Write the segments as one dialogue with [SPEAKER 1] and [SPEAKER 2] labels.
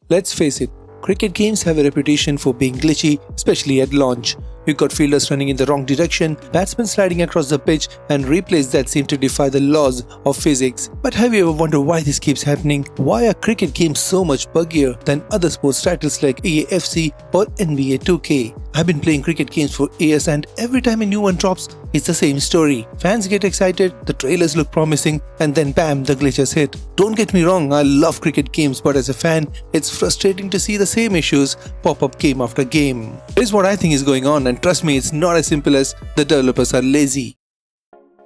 [SPEAKER 1] Let's face it, cricket games have a reputation for being glitchy, especially at launch. You've got fielders running in the wrong direction, batsmen sliding across the pitch, and replays that seem to defy the laws of physics. But have you ever wondered why this keeps happening? Why are cricket games so much buggier than other sports titles like EAFC or NBA 2K? I've been playing cricket games for years, and every time a new one drops, it's the same story. Fans get excited, the trailers look promising, and then bam, the glitches hit. Don't get me wrong, I love cricket games, but as a fan, it's frustrating to see the same issues pop up game after game. Here's what I think is going on, and trust me, it's not as simple as the developers are lazy.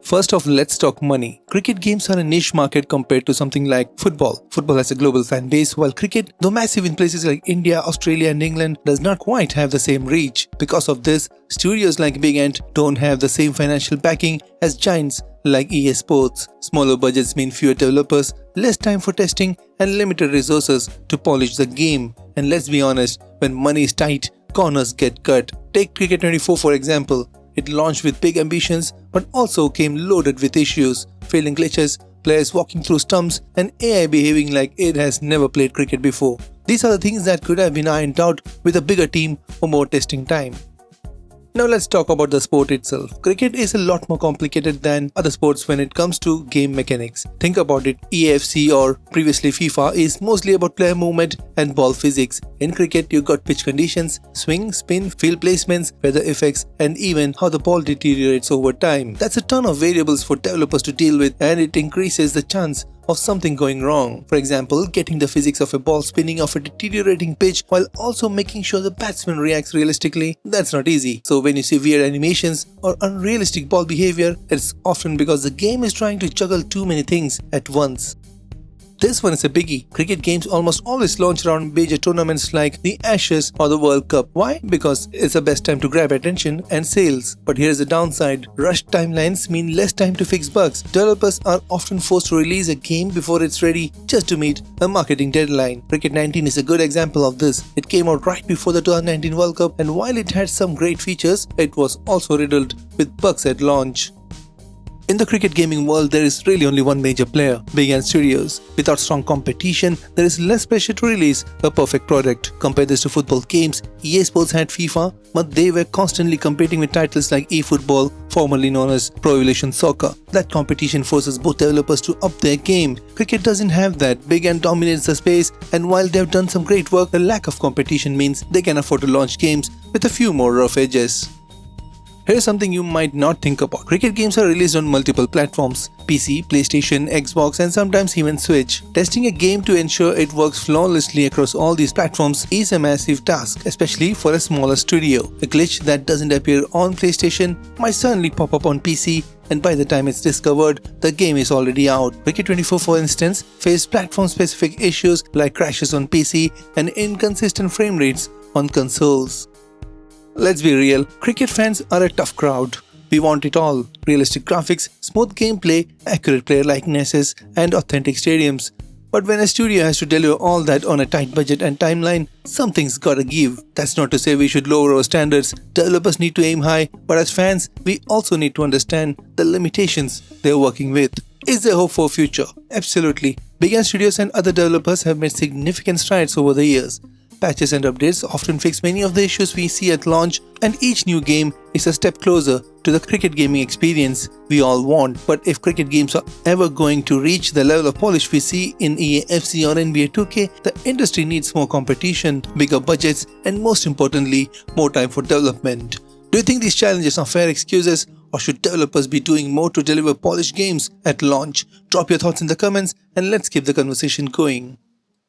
[SPEAKER 1] First off, let's talk money. Cricket games are a niche market compared to something like football. Football has a global fan base, while cricket, though massive in places like India, Australia and England, does not quite have the same reach. Because of this, studios like Big Ant don't have the same financial backing as giants like EA Sports. Smaller budgets mean fewer developers, less time for testing and limited resources to polish the game. And let's be honest, when money is tight, corners get cut. Take Cricket 24 for example. It launched with big ambitions but also came loaded with issues, failing glitches, players walking through stumps and AI behaving like it has never played cricket before. These are the things that could have been ironed out with a bigger team or more testing time. Now let's talk about the sport itself. Cricket is a lot more complicated than other sports when it comes to game mechanics. Think about it, EAFC or previously FIFA is mostly about player movement and ball physics. In cricket, you got pitch conditions, swing, spin, field placements, weather effects, and even how the ball deteriorates over time. That's a ton of variables for developers to deal with, and it increases the chance of something going wrong. For example, getting the physics of a ball spinning off a deteriorating pitch while also making sure the batsman reacts realistically, that's not easy. So when you see weird animations or unrealistic ball behavior, it's often because the game is trying to juggle too many things at once. This one is a biggie. Cricket games almost always launch around major tournaments like the Ashes or the World Cup. Why? Because it's the best time to grab attention and sales. But here's the downside. Rushed timelines mean less time to fix bugs. Developers are often forced to release a game before it's ready just to meet a marketing deadline. Cricket 19 is a good example of this. It came out right before the 2019 World Cup, and while it had some great features, it was also riddled with bugs at launch. In the cricket gaming world, there is really only one major player, Big Ant Studios. Without strong competition, there is less pressure to release a perfect product. Compare this to football games. EA Sports had FIFA, but they were constantly competing with titles like eFootball, formerly known as Pro Evolution Soccer. That competition forces both developers to up their game. Cricket doesn't have that. Big Ant dominates the space, and while they've done some great work, the lack of competition means they can afford to launch games with a few more rough edges. Here's something you might not think about. Cricket games are released on multiple platforms: PC, PlayStation, Xbox, and sometimes even Switch. Testing a game to ensure it works flawlessly across all these platforms is a massive task, especially for a smaller studio. A glitch that doesn't appear on PlayStation might suddenly pop up on PC, and by the time it's discovered, the game is already out. Cricket 24, for instance, faced platform-specific issues like crashes on PC and inconsistent frame rates on consoles. Let's be real, cricket fans are a tough crowd. We want it all: realistic graphics, smooth gameplay, accurate player likenesses, and authentic stadiums. But when a studio has to deliver all that on a tight budget and timeline, something's gotta give. That's not to say we should lower our standards. Developers need to aim high, but as fans, we also need to understand the limitations they're working with. Is there hope for a future? Absolutely. Big Ant Studios and other developers have made significant strides over the years. Patches and updates often fix many of the issues we see at launch, and each new game is a step closer to the cricket gaming experience we all want. But if cricket games are ever going to reach the level of polish we see in EAFC or NBA 2K, the industry needs more competition, bigger budgets, and most importantly, more time for development. Do you think these challenges are fair excuses, or should developers be doing more to deliver polished games at launch? Drop your thoughts in the comments and let's keep the conversation going.